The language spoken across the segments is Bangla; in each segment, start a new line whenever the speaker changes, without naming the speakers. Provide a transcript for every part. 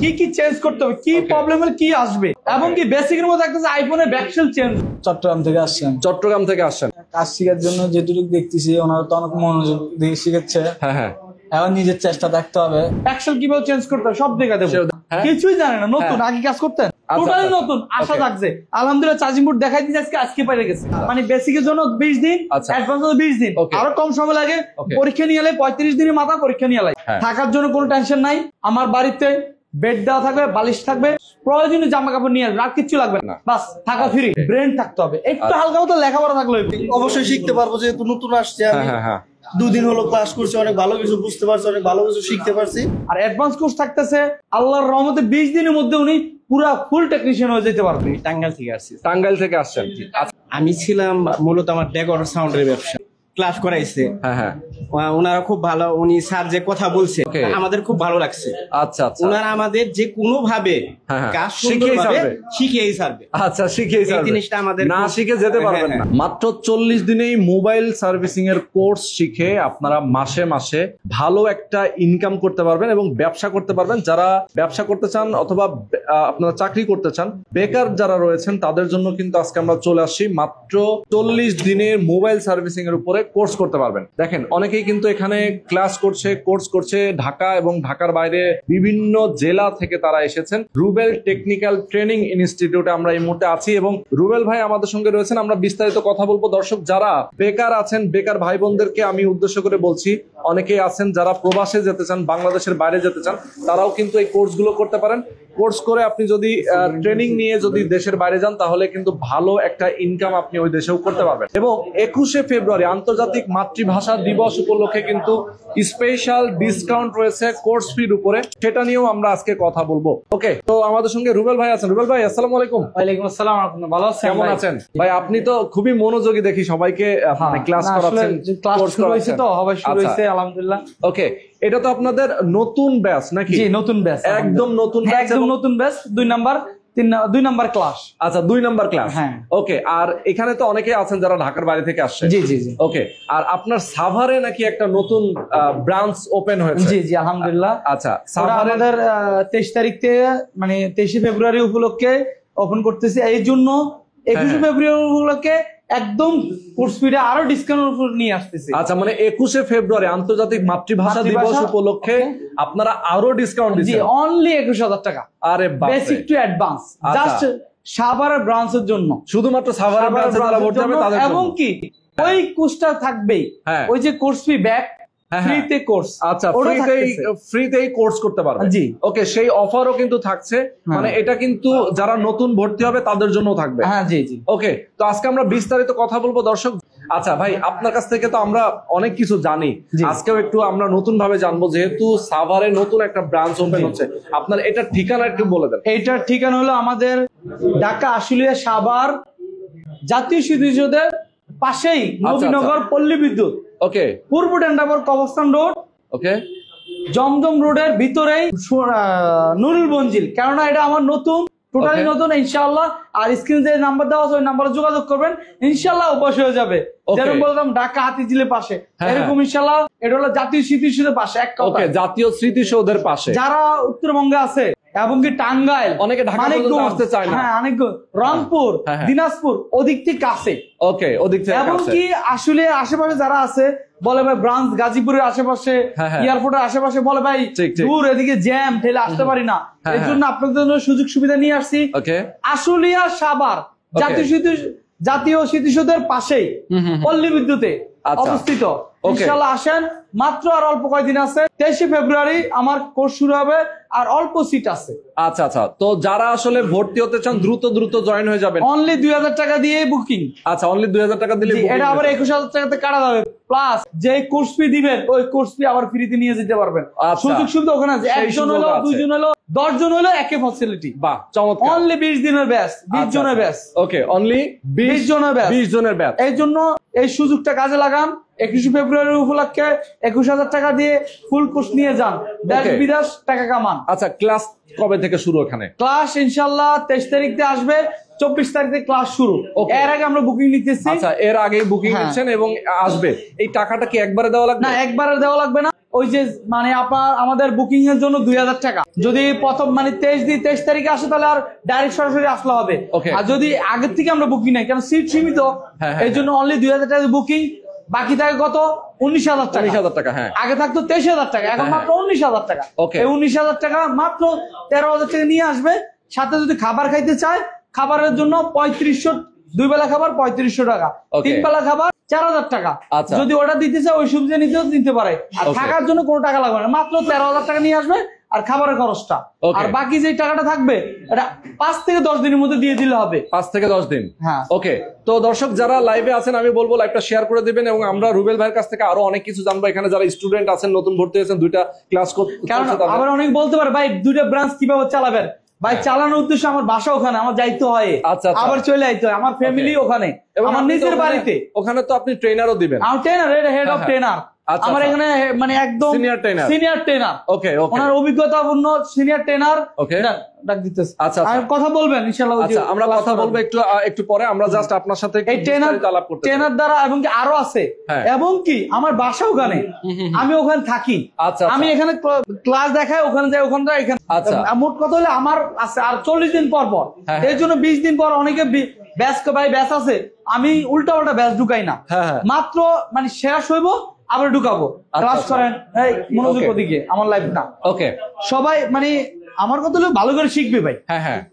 কি কি চেঞ্জ করতে হবে, কি প্রবলেমের কি আসবে, এবং কি বেসিকের মধ্যে একটা আইফোনের ব্যাকসেল চেঞ্জ।
চট্টগ্রাম থেকে আসছেন?
চট্টগ্রাম থেকে আসছেন।
কাজ শেখার জন্য যেটুকু দেখতেছি ওনারা তো অনেক মনোযোগ দিয়ে শিখাচ্ছে।
হ্যাঁ,
এখন নিজের চেষ্টা দেখতে হবে।
ব্যাকসেল কিভাবে চেঞ্জ করতে হবে সব দেখা দেবো। কিছুই জানে না, নতুন, আগে কাজ করতেন, টোটালি নতুন। আশা থাকছে আলহামদুলিল্লাহ, চার্জিং বোর্ড দেখাই দিচ্ছে আজকে পাইরে গেছে। মানে বেসিকের জন্য 20 দিন, অ্যাডভান্স 20 দিন, আরো কম সময় লাগে। পরীক্ষা নিয়ে এলে 35 দিনের মাথা পরীক্ষা নিয়ে এলে। থাকার জন্য কোনো টেনশন নাই। আমার বাড়িতে বেড দেওয়া থাকবে, বালিশ থাকবে, প্রয়োজনীয় জামা কাপড় নিয়ে আসবে, আর কিচ্ছু লাগবে না, বাস থাকা ফ্রি। ব্রেন থাকতে হবে, একটু হালকা মতো লেখাপড়া থাকলে
অবশ্যই শিখতে পারবো, যেহেতু নতুন আসছে। আমি 2 দিন হলো ক্লাস করছি, অনেক ভালো কিছু বুঝতে পারছি, অনেক ভালো কিছু শিখতে পারছি।
আর অ্যাডভান্স কোর্স থাকতেছে আল্লাহর রহমতে 20 দিনের মধ্যে উনি পুরা ফুল টেকনিশিয়ান হয়ে যেতে পারবে।
টাঙ্গাইল থেকে আসছি।
টাঙ্গাইল থেকে আসছেন?
আমি ছিলাম মূলত আমার ডেকোর সাউন্ডের ব্যবসা, ক্লাস করাইছে। ওনারা খুব ভালো, উনি স্যার যে কথা বলছে আমাদের খুব ভালো লাগছে।
আচ্ছা,
ওনারা আমাদের যে কোনো ভাবে কাজ শিখিয়েই ছাড়বে।
আচ্ছা, শিখিয়েই ছাড়বে, জিনিসটা আমাদের না শিখে যেতে পারবেন না। মাত্র 40 দিনেই মোবাইল সার্ভিসিং এর কোর্স শিখে আপনারা মাসে মাসে ভালো একটা ইনকাম করতে পারবেন এবং ব্যবসা করতে পারবেন। যারা ব্যবসা করতে চান অথবা আপনারা চাকরি করতে চান, বেকার যারা রয়েছেন তাদের জন্য কিন্তু আজকে আমরা চলে আসছি মাত্র 40 দিনের মোবাইল সার্ভিসিং এর উপরে কোর্স করতে পারবেন। দেখেন, অনেকেই কিন্তু এখানে ক্লাস করছে, কোর্স করছে ঢাকা এবং ঢাকার বাইরে বিভিন্ন জেলা থেকে তারা এসেছেন। রুবেল টেকনিক্যাল ট্রেনিং ইনস্টিটিউটে আমরা এই মুহূর্তে আছি এবং রুবেল ভাই আমাদের সঙ্গে রয়েছেন। আমরা বিস্তারিত কথা বলবো। দর্শক যারা বেকার আছেন, বেকার ভাই বোনদেরকে আমি উদ্দেশ্য করে বলছি, অনেকেই আছেন যারা প্রবাসে যেতে চান, বাংলাদেশের বাইরে যেতে চান, তারাও কিন্তু এই কোর্সগুলো করতে পারেন। কোর্স করে আপনি যদি ট্রেনিং নিয়ে যদি দেশের বাইরে যান, তাহলে কিন্তু ভালো একটা ইনকাম আপনি ওই দেশেও করতে পারবেন। এবং 21শে ফেব্রুয়ারি আন্তর্জাতিক মাতৃভাষা দিবস উপলক্ষে কিন্তু স্পেশাল ডিসকাউন্ট রয়েছে কোর্স ফির উপরে, সেটা নিয়েও আমরা আজকে কথা বলবো। ওকে, তো আমাদের সঙ্গে রুবেল ভাই আছেন। রুবেল ভাই, আসসালামু আলাইকুম।
ওয়ালাইকুম আসসালাম। ভালো আছেন?
কেমন আছেন ভাই? আপনি তো খুবই মনোযোগী দেখি, সবাইকে ক্লাস করাচ্ছেন।
ক্লাস শুরু হয়েছে তো, হবে শুরু হয়েছে আলহামদুলিল্লাহ।
ওকে, এটা তো আপনাদের নতুন ব্যাচ নাকি?
জি, নতুন ব্যাচ,
একদম নতুন,
একদম নতুন ব্যাচ। 2 number class.
আচ্ছা, 2 নাম্বার ক্লাস।
হ্যাঁ,
ওকে। আর এখানে তো অনেকে আছেন যারা ঢাকার বাইরে থেকে আসছে।
জি জি জি।
ওকে, আর আপনার সাভারে নাকি একটা নতুন ব্রাঞ্চ ওপেন হয়েছে?
জি জি আলহামদুলিল্লাহ।
আচ্ছা,
আমাদের 23 তারিখ থেকে, মানে 23শে ফেব্রুয়ারি উপলক্ষে ওপেন করতেছি। এই জন্য 21শে ফেব্রুয়ারি উপলক্ষে একদম কোর্স ফিরে আরো ডিসকাউন্ট নিয়ে আসতেছি।
আচ্ছা, মানে 21শে ফেব্রুয়ারি আন্তর্জাতিক মাতৃভাষা দিবস উপলক্ষে আপনারা আরো ডিসকাউন্ট দিচ্ছেন?
জি, অনলি 21,000 টাকা।
আরে বাপ রে,
বেসিক টু অ্যাডভান্স, জাস্ট সাভারের ব্রাঞ্চের জন্য,
শুধুমাত্র সাভারের ব্রাঞ্চে যারা ভর্তি হবে তাদের জন্য।
এবং কি ওই কোর্সটা থাকবেই, ওই যে কোর্স ফি ব্যাক ফ্রিতে কোর্স। আচ্ছা,
ফ্রিতেই কোর্স করতে পারবে।
জি,
ওকে, সেই অফারও কিন্তু থাকছে। মানে এটা কিন্তু যারা নতুন ভর্তি হবে তাদের জন্য থাকবে।
হ্যাঁ, জি জি।
ওকে, তো আজকে আমরা বিস্তারিত কথা বলবো দর্শক। আচ্ছা ভাই, আপনার কাছ থেকে তো আমরা অনেক কিছু জানি, আজকেও একটু আমরা নতুন ভাবে জানবো, যেহেতু সাভারে নতুন একটা ব্রাঞ্চ ওপেন হচ্ছে। আপনার এটার ঠিকানা একটু বলে দেন।
এইটার ঠিকানা হলো আমাদের ঢাকা আশুলিয়া সাভার জাতীয় স্মৃতিসৌধের পাশেই নবীনগর পল্লী বিদ্যুৎ।
ওকে,
পূর্ব টেন্ডাবর কবরস্থান রোড।
ওকে,
জমজম রোডের ভিতরেই নুরুল মঞ্জিল। কেননা এটা আমার নতুন, টোটালি নতুন ইনশাআল্লাহ। আর স্ক্রিন যে নাম্বার দেওয়া আছে ওই নাম্বারে যোগাযোগ করবেন, ইনশাআল্লাহ অবশ্যই হয়ে যাবে। যেরকম বললাম ঢাকা হাতিঝিলের পাশে, এরকম ইনশাআল্লাহ এটা হলো জাতীয় স্মৃতিসৌধের পাশে। এক কথা,
ওকে, জাতীয় স্মৃতিসৌধের পাশে।
যারা উত্তরবঙ্গে আছে এবং কি টাঙ্গাইল,
অনেকে ঢাকা আসতে চায় না,
হ্যাঁ অনেক, রংপুর, দিনাজপুর, ওদিক থেকে কাছে।
ওকে, ওদিক থেকে
এবং কি আসলে আশেপাশে যারা আছে বলে ভাই ব্রাঞ্চ গাজীপুরের আশেপাশে, এয়ারপোর্টের আশেপাশে, বলে ভাই দূর, এদিকে জ্যাম ঠেলে আসতে পারি না। এর জন্য আপনাদের জন্য সুযোগ সুবিধা নিয়ে আসছি। আশুলিয়া সাভার জাতীয় স্মৃতিসৌধের পাশেই পল্লী বিদ্যুতে অবস্থিত। ইনশাআল্লাহ আসেন, মাত্র আর অল্প কয়েকদিন আছে। 23শে ফেব্রুয়ারি আমার কোর্স শুরু হবে, আর অল্প সিট আছে।
আচ্ছা আচ্ছা, তো যারা আসলে ভর্তি হতে চান দ্রুত জয়েন হয়ে যাবেন।
অনলি 2000 টাকা দিয়ে বুকিং।
আচ্ছা, অনলি 2000 টাকা দিলে
এটা আবার 21,000 টাকাতে কাটা যাবে। প্লাস যে কোর্স ফি দিবেন ওই কোর্স ফি আবার ফ্রিতে নিয়ে যেতে পারবেন। সুযোগ সুবিধা ওখানে আছে। একজন হলো, 2 জন হলো, 10 জন হলো, একই ফ্যাসিলিটি।
বাহ, চমৎকার।
অনলি 20 দিনের ব্যাচ, 20 জনের ব্যাচ।
ওকে, অনলি 20 জনের ব্যাচ।
এই জন্য এই সুযোগটা কাজে লাগান। 21শে ফেব্রুয়ারি উপলক্ষে 21,000 টাকা দিয়ে ফুল কোর্স নিয়ে যান, দেশ বিদেশ টাকা কামান।
আচ্ছা, ক্লাস কবে থেকে শুরু? এখানে
ক্লাস ইনশাআল্লাহ 23 তারিখ থেকে আসবে, 24 তারিখ থেকে ক্লাস শুরু। এর আগে আমরা বুকিং নিতেছি।
আচ্ছা, এর আগে বুকিং নিচ্ছেন এবং আসবে। এই টাকাটা কি একবারে দেওয়া লাগবে?
না, একবারে দেওয়া লাগবে না। ওই যে মানে আপনার আমাদের বুকিং এর জন্য 2000 টাকা। যদি প্রথম মানে 23 তারিখে আসে তাহলে আর ডাইরেক্ট সরাসরি আসলে হবে। আর যদি আগের থেকে আমরা বুকিং নেই, কারণ সিট সীমিত, এই জন্য অনলি 2000 টাকা বুকিং, বাকি থাকে কত 19,000 টাকা।
19,000 টাকা, হ্যাঁ।
আগে থাকতো 23,000 টাকা, এখন মাত্র 19,000 টাকা। এই 19,000 টাকা মাত্র 13,000 টাকা নিয়ে আসবে। সাথে যদি খাবার খাইতে চায়, খাবারের জন্য 3500, 2 বেলা খাবার 3500 টাকা, 3 বেলা খাবার 4,000 টাকা। যদি ওটা দিতে চায় ওই সুবিধা নিতে পারে। আর থাকার জন্য কোনো টাকা লাগবে না, মাত্র 13,000 টাকা নিয়ে আসবে আর খাবারের খরচটা। আর বাকি যে টাকাটা থাকবে এটা 5 থেকে 10 দিনের মধ্যে দিয়ে দিলে হবে।
5 থেকে 10 দিন,
হ্যাঁ।
ওকে। তো দর্শক যারা লাইভে আছেন, আমি বলবো লাইভটা শেয়ার করে দিবেন এবং আমরা রুবেল ভাইয়ের কাছ থেকে আরো অনেক কিছু জানবো। এখানে যারা স্টুডেন্ট আছেন, নতুন ভর্তি হয়েছেন, 2টা ক্লাস করতে,
কারণ আবার অনেক বলতে পারে ভাই 2টা ব্রাঞ্চ কিভাবে চালাবেন। ভাই চালানোর উদ্দেশ্যে আমার বাসা ওখানে, আমার যাইতে হয়, আবার চলে যাইতে হয়, আমার ফ্যামিলি ওখানে, আমার নিজের বাড়িতে।
ওখানে তো আপনি ট্রেনারও দিবেন।
আমার ট্রেনার, হেড অফ ট্রেনার আমার এখানে, মানে একদম সিনিয়র ট্রেনার।
ওকে,
ওনার অভিজ্ঞতাপূর্ণ সিনিয়র ট্রেনার। ডাক দিতেছে।
আচ্ছা,
আর কথা বলবেন ইনশাআল্লাহ।
আচ্ছা, আমরা কথা বলবো একটু পরে। আমরা জাস্ট আপনার সাথে
এই ট্রেনার দ্বারা, এবং কি আরো আছে, এবং কি আমার বাসা ওখানে, আমি ওখানে থাকি। আমি এখানে ক্লাস দেখাই, ওখানে যাই, ওখানে যাই, এখানে। মোট কথা হলে আমার আছে আর 40 দিন পর পর। এই জন্য 20 দিন পর অনেকে ব্যাচ আছে, আমি উল্টা পাল্টা ব্যাচ ঢুকাই না, মাত্র মানে শেষ হইব আবার ঢুকাবো। ক্লাস করেন, এই মনোযোগ ওদিকে, আমার লাইফ না। ওকে, সবাই মানে আমার কথা হলো ভালো করে শিখবে ভাই।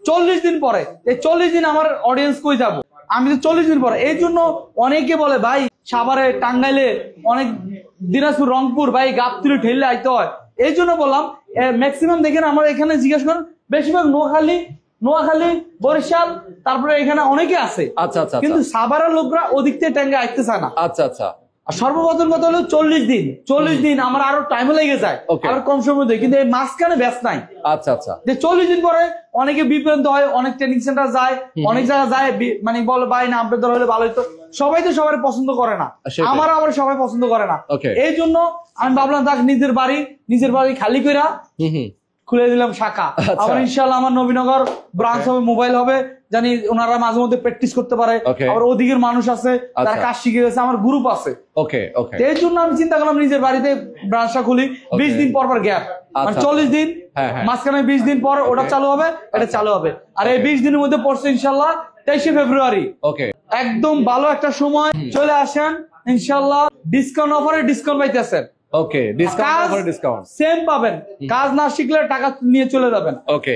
40 দিন পরে, এই 40 দিন আমার অডিয়েন্স কই যাবো আমি, তো 40 দিন পরে। এই জন্য অনেকে বলে ভাই সাভারে, টাঙ্গাইলে, অনেক দিনাজপুর, রংপুর, ভাই গাবতলী ঠেললে আইতে হয়। এই জন্য বললাম ম্যাক্সিমাম দেখেন আমার এখানে জিজ্ঞেস করেন, বেশিরভাগ নোয়াখালী, বরিশাল, তারপরে এখানে অনেকে আছে। কিন্তু সাভারের লোকরা ওদিক থেকে টাঙ্গাইল আইতে চায় না। আর সর্বপ্রথম কথা হলো 40 দিন আমার আরো টাইম লেগে যায়, আর কম সময় দেয়, কিন্তু এই মাঝখানে ব্যস্ত নাই। যে 40 দিন পরে অনেকে বিভ্রান্ত হয়, অনেক ট্রেনিং সেন্টার যায়, অনেক জায়গায় যায়, মানে বলে ভাই না আপনার ধর হলে ভালোই। তো সবাই তো সবাই পছন্দ করে না, আমার আবার সবাই পছন্দ করে না। এই জন্য আমি ভাবলাম থাক, নিজের বাড়ি খালি কইরা খুলে দিলাম শাখা। আবার ইনশাআল্লাহ আমার নবীনগর ব্রাঞ্চ হবে, মোবাইল হবে, জানি ওনারা মাঝে মধ্যে প্র্যাকটিস করতে পারে। আবার ওদিকের মানুষ আছে তারা কাজ শিখে গেছে, আমার গ্রুপ আছে। এই জন্য আমি চিন্তা করলাম নিজের বাড়িতে ব্রাঞ্চটা খুলি। 20 দিন পর গ্যাপ, মানে 40 দিন, মাঝখানে 20 দিন পর ওটা চালু হবে, এটা চালু হবে। আর এই 20 দিনের মধ্যে পড়ছে ইনশাআল্লাহ 23শে ফেব্রুয়ারি। একদম ভালো একটা সময়, চলে আসেন ইনশাআল্লাহ। ডিসকাউন্ট অফারে ডিসকাউন্ট পাইতেছেন। সেম পাবেন, কাজ না শিখলে টাকা নিয়ে চলে যাবেন।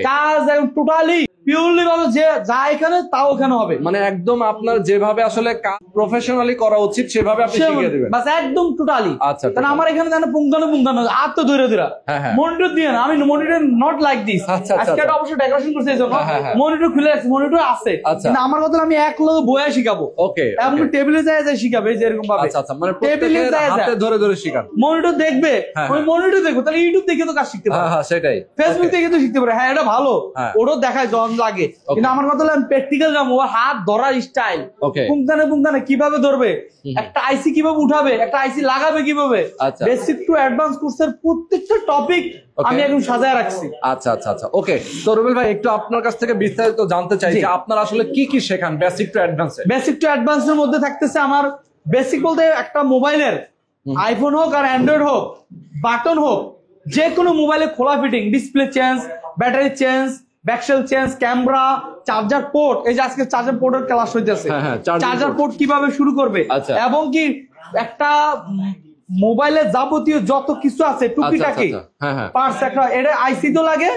কাজ টোটালি পিওরলি ভাবে যে যা এখানে তাও ওখানে হবে, মানে একদম আপনার যেভাবে আসলে প্রফেশনালি করা উচিত সেভাবে আপনি শিখিয়ে দিবেন, বাস একদম টোটালি। কারণ আমার এখানে জানো পুঙ্খানো আর তো ধরে মনিটর দিয়ে না, আমি মনিটর নট লাইক দিস। আজকে একটা অবশ্য ডেকোরেশন করছে এই জন্য মনিটর খুলে আছে, মনিটর আছে, কিন্তু আমার কথা আমি এক লোক বইয়া শিখাবো, এবং টেবিলে যায় শিখাবে যেরকম ভাবে, মানে টেবিলে যায় ধরে শিখান। মনিটর দেখবে, ওই মনিটর দেখবো, তাহলে ইউটিউব দেখে তো কাজ শিখতে পারে, সেটাই ফেসবুক দেখে তো শিখতে পারে। হ্যাঁ, এটা ভালো, ওটাও দেখায় লাগে, কিন্তু আমার কথা হলো প্র্যাকটিক্যাল যাবো, হাত ধরার স্টাইল, পুঙ্খানে কিভাবে ধরবে, একটা আইসি কিভাবে উঠাবে, একটা আইসি লাগাবে কিভাবে, বেসিক টু অ্যাডভান্স কোর্সের প্রত্যেকটা টপিক আমি একদম সাজায় রাখছি। ওকে, তো রুবেল ভাই একটু আপনার কাছ থেকে বিস্তারিত জানতে চাই যে আপনারা আসলে কি কি শেখান basic to advance. Basic to advance এর মধ্যে থাকতেছে আমার বেসিক বলতে একটা মোবাইলের, আইফোন হোক আর অ্যান্ড্রয়েড হোক, বাটন হোক, যে কোনো মোবাইলে খোলা fitting, display change, battery change, back shell change, camera, charger port, এই যে আজকে চার্জার পোর্টের ক্লাস হইতেছে, চার্জার পোর্ট কিভাবে শুরু করবে, এবং কি একটা মোবাইলের যাবতীয় যত কিছু আছে টুকিটাকি পার্টস, একটা এটা আইসি তো লাগে,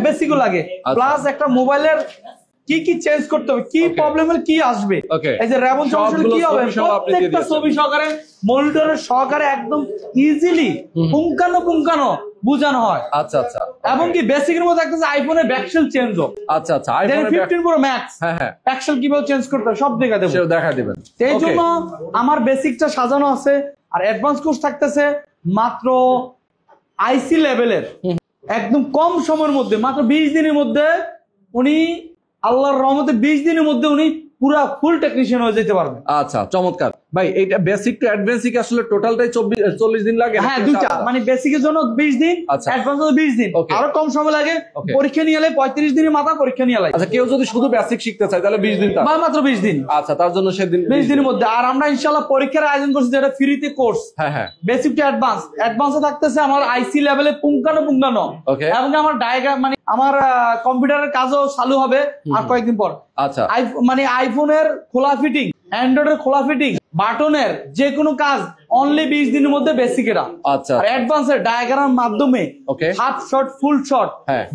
বেসিকও লাগে, প্লাস একটা মোবাইলের কি কি চেঞ্জ করতে হবে, কি প্রবলেমের কি আসবে, এই যে র্যাম সমস্যা কি হবে, প্রত্যেকটা ছবি সহকারে, মনিটরের সহকারে একদম ইজিলি পুঙ্খানো বুঝানো হয়। এবং কি বেসিকের মধ্যে একটা আইফোনের ব্যাকসেল চেঞ্জ হোক, আইফোন 15 প্রো ম্যাক্স ব্যাকসেল কিভাবে চেঞ্জ করতে হয় সব দেখা দেবেন। এই জন্য আমার বেসিকটা সাজানো আছে, আর অ্যাডভান্স কোর্স থাকতেছে মাত্র আইসি লেভেলের, একদম কম সময়ের মধ্যে, মাত্র 20 দিনের মধ্যে উনি, আল্লাহর রহমতে 20 দিনের মধ্যে উনি পুরা ফুল টেকনিশিয়ান হয়ে যেতে পারবেন। চমৎকার।
ভাই এটা বেসিক টু অ্যাডভান্সিক আসলে টোটালটাই 40 দিন লাগে?
হ্যাঁ দুইটা, মানে বেসিকের জন্য 20 দিন, অ্যাডভান্স 20 দিন, আরো কম সময় লাগে। পরীক্ষা নিয়ে এলে 35 দিনের মাথা পরীক্ষা নিয়ে এলে।
আচ্ছা, কেউ যদি শুধু বেসিক শিখতে চায় তাহলে 20 দিন,
মাত্র 20 দিন।
আচ্ছা, তার জন্য সেদিন
20 দিনের মধ্যে। আর আমরা ইনশাআল্লাহ পরীক্ষার আয়োজন করছি যেটা ফ্রিতে কোর্স।
হ্যাঁ,
বেসিক টু অ্যাডভান্স। অ্যাডভান্সে থাকতেছে আমার আইসি লেভেলে পুঙ্খানো এবং আমার ডায়াগ্রাম, মানে আমার কম্পিউটারের কাজও চালু হবে আর কয়েকদিন পর।
আচ্ছা,
মানে আইফোনের খোলা ফিটিং, অ্যান্ড্রয়েডের খোলা ফিটিং, বাটনের যে কোনো কাজ অনলি 20 দিনের মধ্যে বেসিকেরা।
আচ্ছা,
আর অ্যাডভান্সের ডায়াগ্রাম মাধ্যমে half short, full short,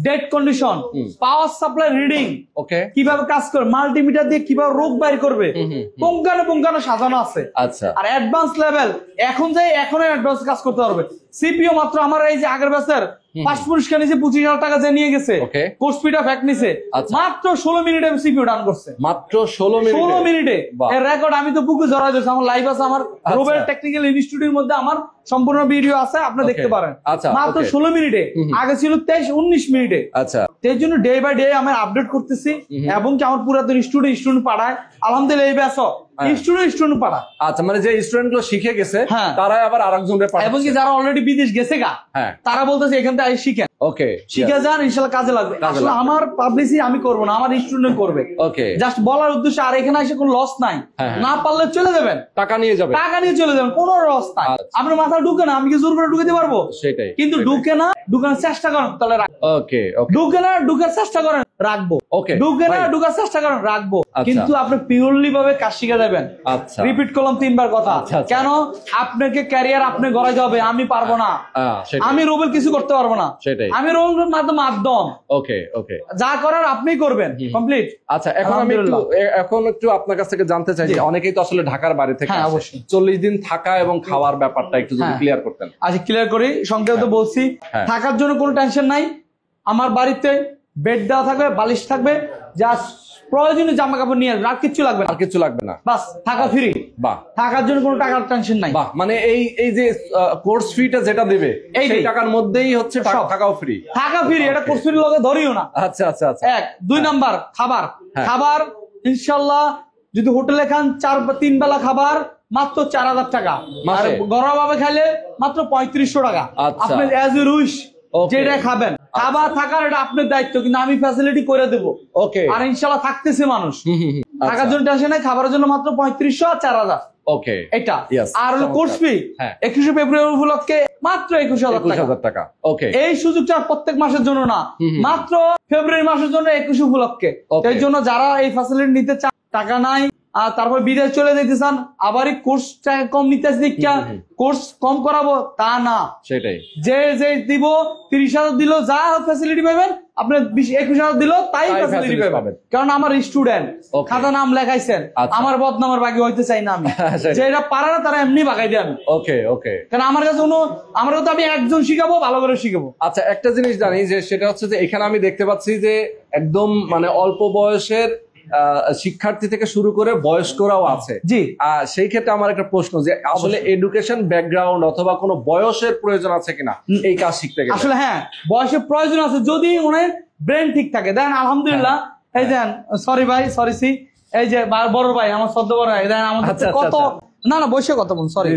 dead condition, power supply reading, কিভাবে কাজ করে, মাল্টিমিটার দিয়ে কিভাবে রোগ বাইর করবে, পুঙ্খানো সাজানো আছে।
আচ্ছা,
আর অ্যাডভান্স লেভেল এখন অ্যাডভান্স কাজ করতে পারবে। সিপিও মাত্র আমার এই যে আগের বছর ফার্স্ট পুরস্কার নিয়েছে 25,000 টাকা যে নিয়ে গেছে, কোর্স ফিটা ফ্যাক্ট নিছে, মাত্র 16 মিনিটে সিপিও ডান করছে।
মাত্র 16 মিনিটে
এর রেকর্ড আমি তো বুকে জড়াই দিয়েছি। আমার লাইভ আছে, আমার রোবেল টেকনিক্যাল ইনস্টিটিউটের মধ্যে আমার সম্পূর্ণ ভিডিও আছে, আপনি দেখতে পারেন। মাত্র 16 মিনিটে, আগে ছিল 23-19 মিনিটে।
আচ্ছা,
এর জন্য ডে বাই ডে আমি আপডেট করতেছি এবং কি আমার পুরাতন স্টুডেন্ট পাঠায়। আলহামদুলিল্লাহ এই ব্যাচ স্টুডেন্ট পাঠায়।
আচ্ছা, মানে যে স্টুডেন্ট গুলো শিখে গেছে তারা আবার আরেকজনকে পাঠায়,
এবং কি যারা অলরেডি বিদেশ গেছে তারা বলতেছে এখান থেকে শিখেন, শিখে যান, ইনশাআল্লাহ কাজে লাগবে। আসলে আমার পাবলিসিটি আমি করব না, আমার স্টুডেন্ট করবে। জাস্ট বলার উদ্দেশ্যে। আর এখানে এসে কোনো লস নাই, না পারলে চলে যাবেন, টাকা নিয়ে চলে যাবেন, কোনো লস নাই। আপনার মাথা ঢুকে না, আমি কি জোর করে ঢুকে দিতে পারবো? সেটাই। কিন্তু ঢুকানোর চেষ্টা করেন, তাহলে ঢুকার চেষ্টা করেন, রাখবো। ঢুকার চেষ্টা করেন, রাখবো। কিন্তু আপনি পিওরলি ভাবে কাজ শিখে দেবেন। রিপিট করলাম 3 বার কথা। কেন? আপনাকে ক্যারিয়ার আপনি গড়াইতে হবে, আমি পারবো না। আমি রোবেল কিছু করতে পারবো না, আমি রোবেল মাধ্যম। যা করার আপনি করবেন, কমপ্লিট।
আচ্ছা, এখন একটু আপনার কাছ থেকে জানতে চাই যে অনেকেই তো আসলে ঢাকার বাড়ি থেকে, অবশ্যই 40 দিন থাকা এবং খাওয়ার ব্যাপারটা একটু যদি ক্লিয়ার করতেন।
আচ্ছা, ক্লিয়ার করি, সংক্ষেপে বলছি। থাকার জন্য কোনো টেনশন নাই। আমার বাড়িতে বেড দেওয়া থাকবে, বালিশ থাকবে, যা প্রয়োজনীয় জামা কাপড় নিয়ে আর কিছু লাগবে না, বাস থাকা ফ্রি। থাকার জন্য কোনো টাকার টেনশন নাই।
মানে এই যে কোর্স ফিটা যেটা দেবে এই টাকার মধ্যেই হচ্ছে থাকাও ফ্রি।
থাকা ফ্রি, এটা কোর্স ফির লগে ধরিও না।
আচ্ছা,
2 নাম্বার খাবার ইনশাআল্লাহ যদি হোটেলে খান 3 বেলা খাবার মাত্র 4,000 টাকা। আর ঘরোয়া ভাবে খাইলে মাত্র 3500 টাকা। আপনি অ্যাজ ইউ উইশ যেটা খাবেন, খাবার থাকার এটা আপনার দায়িত্ব, কিন্তু আমি ফ্যাসিলিটি করে দেবো। আর ইনশাআল্লাহ থাকতেছে মানুষ, থাকার জন্য টেনশন নাই। খাবারের জন্য মাত্র 3500 আর 4000 এটা। আর হলো কোর্স ফি 21 ফেব্রুয়ারি উপলক্ষে মাত্র 21,000 টাকা। এই সুযোগটা প্রত্যেক মাসের জন্য না, মাত্র ফেব্রুয়ারি মাসের জন্য 21 উপলক্ষে। এই জন্য যারা এই ফ্যাসিলিটি নিতে চান, টাকা নাই আর তারপর বিদেশ চলে যেতে চান, আবার এই কোর্স কম নিতে কোর্স কম করাবো তা না, সেটাই। যে দিব 30,000 দিল যা ফ্যাসিলিটি পাবেন, আপনার 21,000 দিল তাই ফ্যাসিলিটি পাবেন। কারণ আমার স্টুডেন্ট, খাতা নাম লেখাইছেন, আমার বদনামের বাকি হইতে চাই না আমি। যেটা পারে না তারা এমনি বাগাই দেন। কারণ আমার কাছে আমি একজন শিখাবো, ভালো করে শিখাবো।
আচ্ছা, একটা জিনিস জানি যে সেটা হচ্ছে যে এখানে আমি দেখতে পাচ্ছি যে একদম মানে অল্প বয়সের শিক্ষার্থী থেকে শুরু করে বয়স্করাও আছে।
জি,
সেই ক্ষেত্রে আমার একটা প্রশ্ন যে আসলে এডুকেশন ব্যাকগ্রাউন্ড অথবা কোনো বয়সের প্রয়োজন আছে কিনা এই কাজ শিখতে গেলে?
আসলে হ্যাঁ, বয়সের প্রয়োজন আছে যদি ওনার ব্রেন ঠিক থাকে। দেন আলহামদুলিল্লাহ, এই দেন সরি এই যে বড় ভাই, আমার সদ্য বড় ভাই, দেন আমাদের কত না বয়সে কত বল, সরি।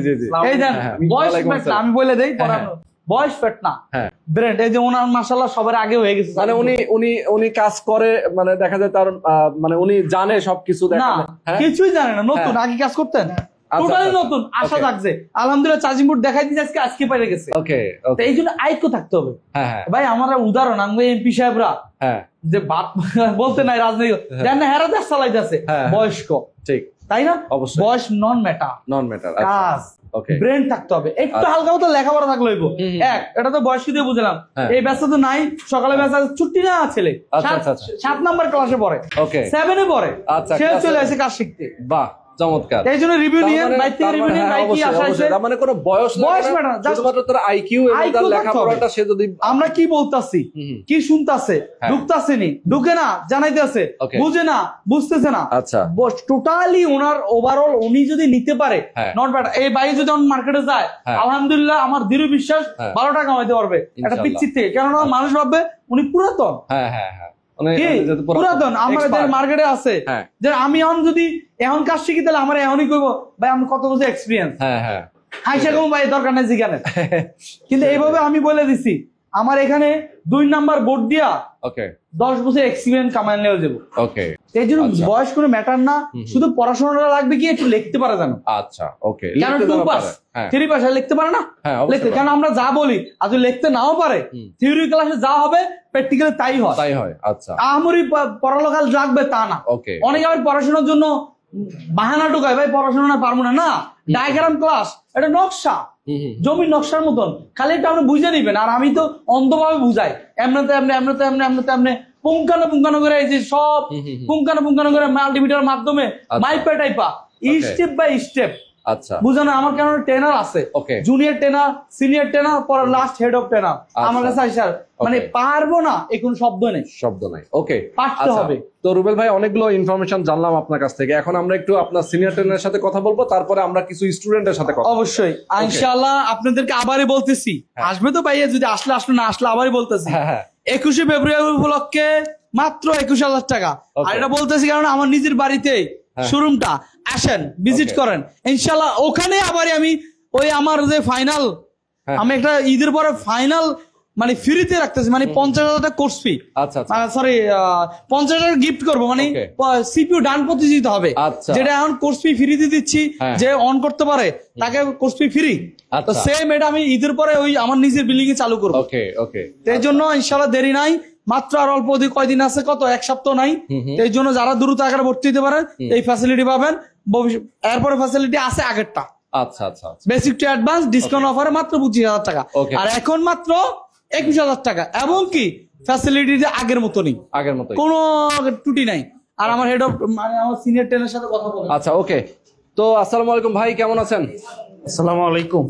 এই দেন বয়স আমি বলে দেই, বয়স পেট না, ব্রেন। এই যে ওনার মাশাআল্লাহ সবার আগে হয়ে গেছে।
মানে উনি কাজ করে, মানে দেখা যায় তার মানে উনি জানে সবকিছু।
কিছুই জানে না, নতুন। আগে কাজ করতেন, টোটালি নতুন। আশা থাকছে আলহামদুলিল্লাহ, চার্জিং বোর্ড দেখাই দিয়েছে আজকে পারে গেছে। এই জন্য আইক্য থাকতে হবে ভাই। আমার উদাহরণ আমি এমপি সাহেবরা যে বলতে নাই রাজনীতি জানে, হেরা দেশ চালাইতেছে বয়স্ক, ঠিক তাই না? বয়স নন ম্যাটার, কাজ ব্রেন থাকতে হবে। একটু হালকা মতো লেখাপড়া থাকলে হইব। এটা তো বয়স দিয়ে বুঝলাম। এই ব্যস্ত তো নাই, সকালে ব্যস্ত ছুটি না, ছেলে 7 নাম্বার ক্লাসে পড়ে, 7 এ পড়ে, সে চলে আসে কাজ শিখতে।
বাহ, চমৎকার।
এই জন্য রিভিউ নিয়ে
মানে কোনো বয়স ম্যাটার, শুধুমাত্র তার আইকিউ এবং তার লেখাপড়াটা সে যদি
আমরা কি বলতাছি, কি শুনতাছে, ঢুকতাছে নি, ঢুকে না জানাইতেছে, বুঝে না, বুঝতেছে না।
আচ্ছা,
টোটালি ওনার ওভারঅল উনি যদি নিতে পারে, নট ব্যাড। এই বাইরে যদি মার্কেটে যায়, আলহামদুলিল্লাহ আমার দৃঢ় বিশ্বাস 12 টাকা কামাইতে পারবে একটা পিচ্ছির থেকে। কেননা মানুষ ভাববে উনি পুরাতন। পুরাতন আমাদের মার্কেটে আছে, যে আমি এখন যদি এখন কাজ শিখি তাহলে আমার এখনই করবো ভাই আমি কত বছর এক্সপিরিয়েন্স, হাইসা কম ভাই দরকার নেই জিজ্ঞানে। কিন্তু এইভাবে আমি বলে দিছি আমার এখানে 2 নাম্বার বোর্ড দিয়া 10 বছর এক্সপিরিয়েন্স কামাই নেওয়া যাবো। এই জন্য বয়স কোনো ম্যাটার না, শুধু পড়াশোনাটা লাগবে কি একটু লিখতে পারা জানো।
আচ্ছা ওকে,
কারণ 2 পাস 3 পাস লিখতে পারে না, লিখতে, কারণ আমরা যা বলি আর যদি লিখতে নাও পারে থিওরি ক্লাসে যা হবে প্র্যাকটিক্যালি তাই হয়। আচ্ছা, আমরি পড়ালেখা লাগবে তা না। অনেকে আবার পড়াশোনার জন্য বাহানা ঢুকায় ভাই পড়াশোনা না পারবো না, না ডায়াগ্রাম ক্লাস এটা নকশা, জমির নকশার মতন, খালি এটা আপনি বুঝে নিবেন। আর আমি তো অন্ধভাবে বুঝাই এমনিতে এমনি এমনিতে এমনি এমনিতে এমনি পুঙ্খানো করে, এই যে সব পুঙ্খানো করে মাল্টিমিটার মাধ্যমে মাইপা টাইপা স্টেপ বাই স্টেপ বুঝানো। আমার কেন ট্রেনার আছে, জুনিয়র ট্রেনার, সিনিয়র ট্রেনার, পরে লাস্ট হেড অফ ট্রেনার আমার কাছে আসার মানে পারবো না এখন শব্দ নাই। ওকে, পারতে হবে।
তো রুবেল ভাই অনেকগুলো ইনফরমেশন জানলাম আপনার কাছ থেকে, এখন আমরা একটু আপনার সিনিয়র ট্রেনারের সাথে কথা বলবো, তারপরে আমরা কিছু স্টুডেন্টের সাথে কথা।
অবশ্যই ইনশাআল্লাহ আপনাদেরকে আবারই বলতেছি, আসবে তো ভাইয়া, যদি আসলে না আসলে আবারই বলতেছি 21শে ফেব্রুয়ারি উপলক্ষে মাত্র 21,000 টাকা। আর এটা বলতেছি কারণ আমার নিজের বাড়িতে শোরুমটা, আসেন ভিজিট করেন ইনশাআল্লাহ। ওখানে আবারই আমি ওই আমার যে ফাইনাল, আমি একটা ঈদের পরে ফাইনাল মানে ফ্রিতে রাখতেছি, মানে 50,000 টাকা কোর্স ফি, সরি 50,000 গিফট করবো, মানে সিপিইউ ডান প্রতিযোগিতা হবে, যেটা এখন কোর্স ফি ফ্রিতে দিচ্ছি, যে অন করতে পারে তাকে কোর্স ফি ফ্রি। তো সেম এটা আমি ঈদের পরে ওই আমার নিজের বিল্ডিং এ চালু করবো। এই জন্য ইনশাআল্লাহ দেরি নাই, মাত্র আর অল্প কয়দিন আছে, কত 1 সপ্তাহ নাই। এই জন্য যারা দ্রুত আকারে ভর্তি হতে পারেন এই ফ্যাসিলিটি পাবেন। এরপরে ফ্যাসিলিটি আছে আগেরটা, বেসিক টু অ্যাডভান্স ডিসকাউন্ট অফারে মাত্র 25,000 টাকা, আর এখন মাত্র 21,000 টাকা, এবং কি ফ্যাসিলিটি আগের মতো কোনো ত্রুটি নাই। আর আমার হেড অফ মানে আমার সিনিয়র ট্রেনারের সাথে কথা বলবো।
আচ্ছা ওকে, তো আসসালামু আলাইকুম ভাই, কেমন আছেন?
আসসালামু আলাইকুম।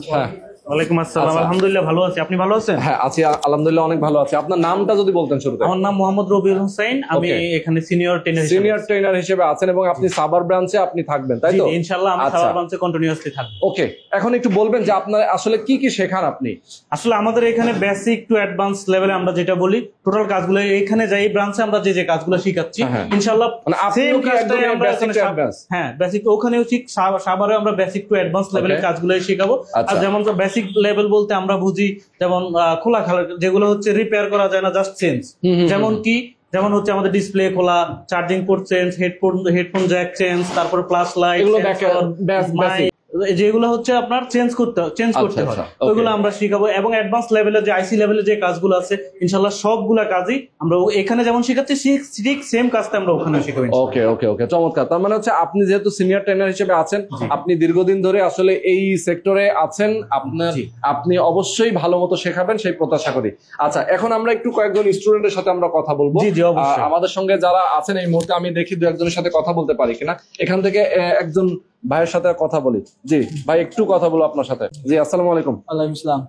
ওয়ালাইকুম আসসালাম, আলহামদুলিল্লাহ ভালো আছি, আপনি ভালো আছেন?
হ্যাঁ আছি আলহামদুলিল্লাহ, অনেক ভালো আছি। আপনার নামটা যদি বলতেন শুরুতে।
আমার নাম মোহাম্মদ রবিউল হোসেন, আমি এখানে সিনিয়র ট্রেনার হিসেবে আছেন, এবং আপনি সাভার ব্রাঞ্চে আপনি থাকবেন, তাই তো? ইনশাআল্লাহ আমি সাভার ব্রাঞ্চে কন্টিনিউয়াসলি থাকব।
ওকে, এখন একটু বলবেন যে আপনার আসলে কি কি শেখান আপনি?
আসলে আমাদের এখানে বেসিক টু অ্যাডভান্স লেভেলে আমরা যেটা বলি টোটাল কাজগুলো এখানে যাই ব্রাঞ্চে আমরা যে কাজগুলো শিখাচ্ছি ইনশাআল্লাহ সেম কাজটাই আমরা হ্যাঁ বেসিক ওখানেও ঠিক সাভারে আমরা বেসিক টু অ্যাডভান্স লেভেলের কাজগুলোই শেখাবো। আর যেমন বেসিক লেভেল বলতে আমরা বুঝি যেমন খোলা খালা যেগুলো হচ্ছে রিপেয়ার করা যায় না, জাস্ট চেঞ্জ, যেমন হচ্ছে আমাদের ডিসপ্লে খোলা, charging port change, headphone Jack change, তারপর প্লাস লাইট, যেগুলো হচ্ছে আপনার চেঞ্জ করতে হয় ওইগুলো আমরা শিখাবো। এবং অ্যাডভান্স লেভেলে যে আইসি লেভেলে যে কাজগুলো আছে ইনশাআল্লাহ সবগুলা কাজই আমরা এখানে যেমন শেখাচ্ছি ঠিক সেম কাজটা আমরা ওখানে শেখাবো।
ওকে ওকে ওকে, চমৎকার। তার মানে হচ্ছে আপনি যেহেতু সিনিয়র ট্রেনার হিসেবে আছেন, আপনি দীর্ঘদিন ধরে আসলে এই সেক্টরে আছেন, আপনি অবশ্যই ভালো মতো শেখাবেন সেই প্রত্যাশা করি। আচ্ছা, এখন আমরা একটু কয়েকজন স্টুডেন্টের সাথে আমরা কথা বলবো। আমাদের সঙ্গে যারা আছেন এই মুহূর্তে, আমি দেখি 2-1 সাথে কথা বলতে পারি কিনা। এখান থেকে একজন ভাইয়ের সাথে কথা বলি। জি ভাই, একটু কথা বলবো আপনার সাথে। জি আসসালামু আলাইকুম।
ওয়ালাইকুম আসসালাম।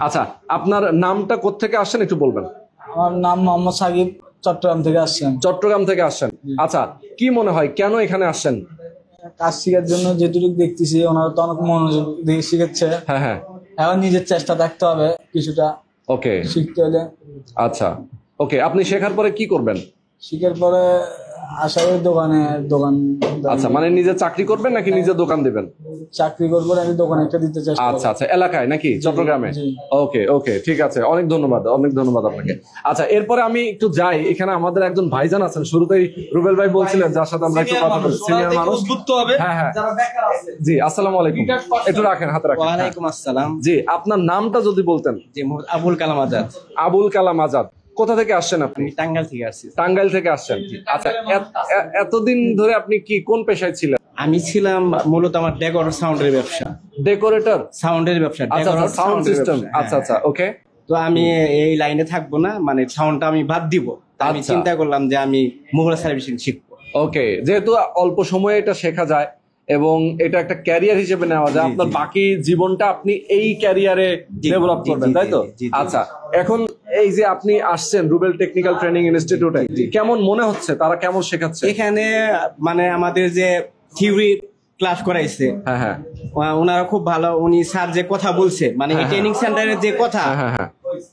আচ্ছা, আপনার নামটা কোত্থেকে আসছেন একটু বলবেন?
আমার নাম মোহাম্মদ সাকিব, চট্টগ্রাম থেকে আসছেন।
চট্টগ্রাম থেকে আসছেন, আচ্ছা। কি মনে হয় কেন এখানে আসছেন?
কাজ শেখার জন্য, যেটুকু দেখতেছি ওনারা তো অনেক মনোযোগ দিয়ে শিখাচ্ছে।
হ্যাঁ,
এখন নিজের চেষ্টা থাকতে হবে কিছুটা শিখতে হলে।
আচ্ছা ওকে, আপনি শেখার পরে কি করবেন?
শিখার পরে আশায় দোকান।
আচ্ছা, মানে নিজে চাকরি করবেন নাকি নিজে দোকান দিবেন?
চাকরি করবো, আমি দোকান একটা দিতে চাই।
আচ্ছা আচ্ছা, এলাকায় নাকি চট্টগ্রামে? ওকে ওকে, ঠিক আছে, অনেক ধন্যবাদ আপনাকে। আচ্ছা, এরপরে আমি একটু যাই, এখানে আমাদের একজন ভাইজান আছেন, শুরুতেই রুবেল ভাই বলছিলেন যার সাথে আমরা একটু কথা বলি, সিনিয়র মানুষ। হ্যাঁ, জি আসসালামু আলাইকুম, একটু রাখেন, হাতে রাখেন।
ওয়ালাইকুম আসসালাম।
জি, আপনার নামটা যদি বলতেন।
জি, আবুল কালাম আজাদ।
আবুল কালাম আজাদ, কোথা থেকে আসছেন আপনি?
টাঙ্গাইল থেকে আসছি।
টাঙ্গাইল থেকে আসছেন, আচ্ছা। এতদিন ধরে আপনি কি কোন পেশায় ছিলেন?
আমি ছিলাম মূলত আমার ডেকোরেটর সাউন্ডের ব্যবসা।
ডেকোরেটর
সাউন্ডের ব্যবসা,
সাউন্ড সিস্টেম। আচ্ছা আচ্ছা, ওকে।
তো আমি এই লাইনে থাকবো না, মানে সাউন্ডটা আমি বাদ দিব। আমি চিন্তা করলাম যে আমি মোবাইল সার্ভিসিং শিখবো।
ওকে, যেহেতু অল্প সময়ে এটা শেখা যায় এবং এটা একটা ক্যারিয়ার হিসেবে নেওয়া যায়, আপনার বাকি জীবনটা আপনি এই ক্যারিয়ারে ডেভেলপ করবেন, তাই তো? আচ্ছা, এখন এই যে আপনি আসছেন রুবেল টেকনিক্যাল ট্রেনিং ইনস্টিটিউটে, কেমন মনে হচ্ছে, তারা কেমন শেখাচ্ছে?
এখানে মানে আমাদের যে থিওরি ক্লাস করাইছে,
হ্যাঁ,
ওনারা খুব ভালো। উনি স্যার যে কথা বলছে, মানে এই ট্রেনিং সেন্টারের যে কথা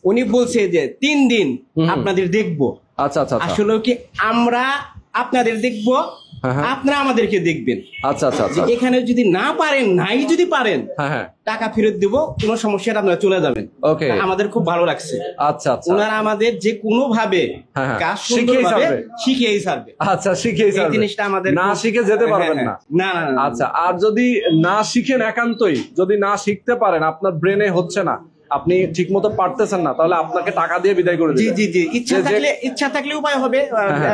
উনি বলছে যে 3 দিন আপনাদের দেখবো,
আচ্ছা আচ্ছা আচ্ছা
আসলে কি আমরা আপনাদের দেখবো, আপনারা আমাদেরকে দেখবেন।
আচ্ছা আচ্ছা আচ্ছা
এখানে যদি না পারেন, নাই যদি পারেন,
হ্যাঁ
টাকা ফেরত দিব, কোনো সমস্যা নেই, আপনারা চলে যাবেন।
ওকে,
আমাদের খুব ভালো লাগছে।
আচ্ছা আচ্ছা,
ওনারা আমাদের যে কোনো ভাবে কাজ সুন্দরভাবে শিখিয়েই ছাড়বে।
আচ্ছা, শিখিয়েই ছাড়বে।
এই জিনিসটা আমাদের
না শিখে যেতে পারবেন না।
না না না।
আচ্ছা, আর যদি না শিখেন, একান্তই যদি না শিখতে পারেন, আপনার ব্রেনে হচ্ছে না, আপনি ঠিক মতো পারতেছেন না, তাহলে আপনাকে টাকা দিয়ে বিদায় করে
জি
দিবেন।
জি জি, ইচ্ছা থাকলে উপায় হবে।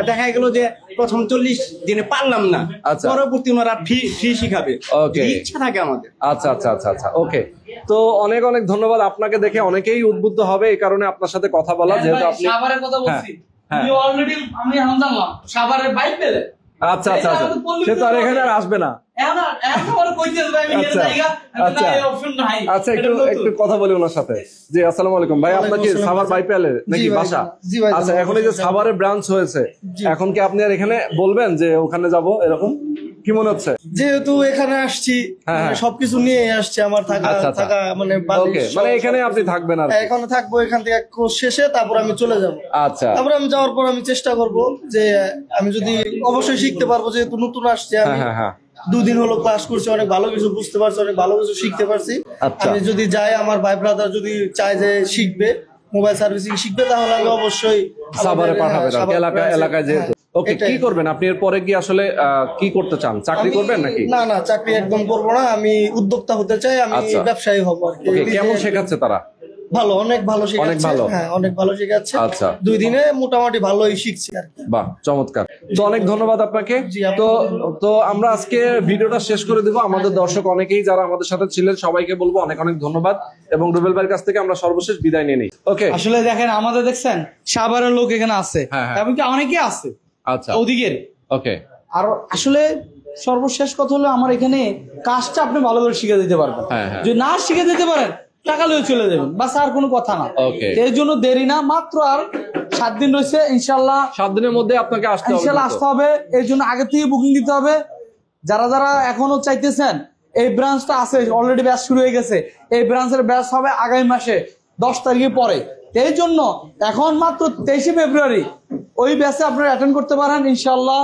দেখা গেল যে প্রথম 40 দিনে পারলাম না,
আচ্ছা।
পরবর্তী ওনারা ফ্রি শিখাবে।
ওকে,
ইচ্ছা থাকে আমাদের।
আচ্ছা আচ্ছা আচ্ছা আচ্ছা, ওকে। তো অনেক অনেক ধন্যবাদ। আপনাকে দেখে অনেকেই উদ্বুদ্ধ হবে, এই কারণে আপনার সাথে কথা বলা, যেহেতু আপনি
সাভারের কথা বলছি, অলরেডি আমি এখন জানলাম সাভারের বাইক পেলে।
আচ্ছা আচ্ছা আচ্ছা, সে তো আর এখানে আর আসবে না। আচ্ছা, একটু কথা বলি ওনার সাথে। জি, আসসালামু আলাইকুম ভাই, আপনার কি সাভার বাইপালে নাকি বাসা? আচ্ছা, এখন এই যে সাভারে ব্রাঞ্চ হয়েছে, এখন কি আপনি আর এখানে বলবেন যে ওখানে যাব, এরকম কি মনে হচ্ছে?
যেহেতু এখানে আসছি, সবকিছু নিয়ে আসছি, আমার থাকা মানে
এখানে আপনি থাকবেন আর
এখানে থাকবো। এখান থেকে কোর্স শেষে তারপর আমি চলে যাব।
আচ্ছা,
তারপর আমি যাওয়ার পর আমি চেষ্টা করব যে আমি যদি অবশ্যই শিখতে পারবো, যেহেতু নতুন আসছি আমি। 2 দিন হলো ক্লাস করছি, অনেক ভালো কিছু বুঝতে পারছি, অনেক ভালো কিছু শিখতে পারছি। আমি যদি যাই, আমার ভাই ব্রাদার যদি চায় যে শিখবে, মোবাইল সার্ভিসিং শিখবে, তাহলে আমি অবশ্যই
সাভারে পাঠাবেন, এলাকায় যেহেতু। ওকে, কি করবেন আপনি এরপরে? কি আসলে কি করতে চান? চাকরি করবেন নাকি?
না না, চাকরি একদম করবো না, আমি উদ্যোক্তা হতে চাই, আমি ব্যবসায়ী হব আর কি।
কেমন শেখাচ্ছে তারা?
ভালো, অনেক ভালো শেখাচ্ছে। হ্যাঁ, অনেক ভালো শেখাচ্ছে।
আচ্ছা,
2 দিনে মোটামুটি ভালোই শিখছি আর কি।
বাহ, চমৎকার। তো অনেক ধন্যবাদ আপনাকে। তো আমরা আজকে ভিডিওটা শেষ করে দেব। আমাদের দর্শক অনেকেই যারা আমাদের সাথে ছিলেন, সবাইকে বলবো অনেক অনেক ধন্যবাদ, এবং রুবেল ভাইয়ের কাছ থেকে আমরা সর্বশেষ বিদায় নিয়ে নিই। ওকে,
আসলে দেখেন, আমাদের দেখছেন সাভারের লোক এখানে আছে, এমনকি অনেকে আছে
আচ্ছা
ওদিকের।
ওকে,
আর আসলে সর্বশেষ কথা হলো, আমার এখানে কাজটা আপনি ভালো করে শিখে দিতে পারবেন। যদি না শিখে দিতে পারেন, টাকা লিয়ে চলে যাবেন, বাস, আর কোনো কথা না। এর জন্য দেরি না, মাত্র আর 7 দিন রয়েছে। ইনশাল্লাহ
7 দিনের মধ্যে আপনাকে আসতে
হবে। এর জন্য আগে থেকে বুকিং দিতে হবে। যারা যারা এখনো চাইতেছেন, এই ব্রাঞ্চটা আছে, অলরেডি ব্যাচ শুরু হয়ে গেছে। এই ব্রাঞ্চের ব্যাচ হবে আগামী মাসে 10 তারিখের পরে। এই জন্য এখন মাত্র 23 ফেব্রুয়ারি ওই ব্যাচে আপনারা অ্যাটেন্ড করতে পারেন। ইনশাল্লাহ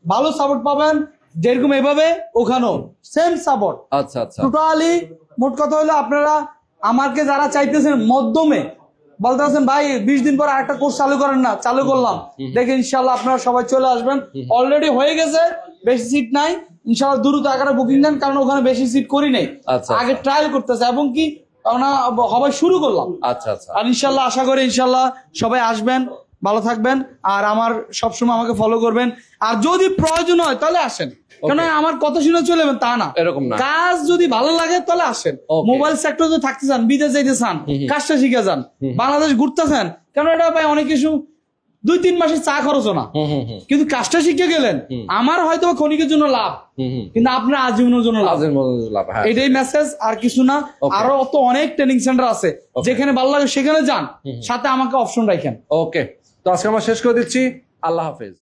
ভালো সাপোর্ট পাবেন, যেরকম এভাবে ওখানেও সেম সাপোর্ট।
আচ্ছা আচ্ছা,
টোটালি মোট কথা হলো, আপনারা আমাকে যারা চাইতেছেন মধ্যমে বলতে পারছেন, ভাই 20 দিন পর আরেকটা কোর্স চালু করেন না, চালু করলাম, দেখে ইনশাল্লাহ আপনারা সবাই চলে আসবেন। অলরেডি হয়ে গেছে, বেশি সিট নাই। ইনশাল্লাহ দ্রুত আকারে বুকিং দেন, কারণ ওখানে বেশি সিট করি নাই, আগে ট্রায়াল করতেছে, এবং কি সবাই শুরু করলাম।
আচ্ছা আচ্ছা,
আর ইনশাল্লাহ আশা করি ইনশাল্লাহ সবাই আসবেন, ভালো থাকবেন, আর আমার সবসময় আমাকে ফলো করবেন। আর যদি প্রয়োজন হয় তাহলে আসেন, কেন আমার কথা শুনে চলে যাবেন তা না,
এরকম না।
কাজ যদি ভালো লাগে তাহলে আসেন। মোবাইল সেক্টর যদি থাকতে চান, বিদেশ যাইতে চান, কাজটা শিখে যান, বাংলাদেশ ঘুরতে চান, কেন এটা ভাই অনেক কিছু 2-3 মাসের চা খরচ না, কিন্তু কাজটা শিখে গেলেন, আমার হয়তো ক্ষণিকের জন্য লাভ, কিন্তু আপনার আজীবনের জন্য লাভ। এটাই মেসেজ, আর কিছু না। আরো অত অনেক ট্রেনিং সেন্টার আছে, যেখানে ভালো লাগে সেখানে যান, সাথে আমাকে অপশন রাখেন।
ওকে, তো আজকে আমরা শেষ করে দিচ্ছি। আল্লাহ হাফেজ।